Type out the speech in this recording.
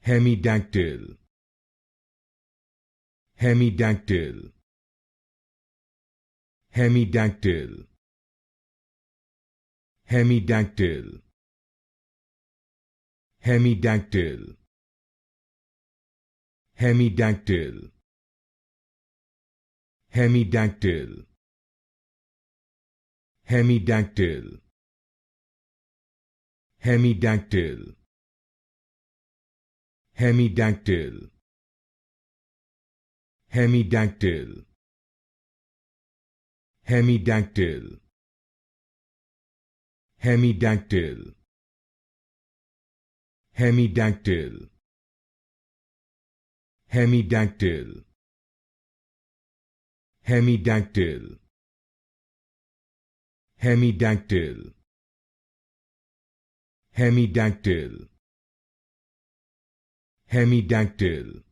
Hemidactyl. Hemidactyl. Hemidactyl. Hemidactyl. Hemidactyl. Hemidactyl. Hemidactyl. Hemidactyl. Hemidactyl. Hemidactyl. Hemidactyl. Hemidactyl. Hemidactyl. Hemidactyl. Hemidactyl. Hemidactyl. Hemidactyl. Hemidactyl. Hemidactyl.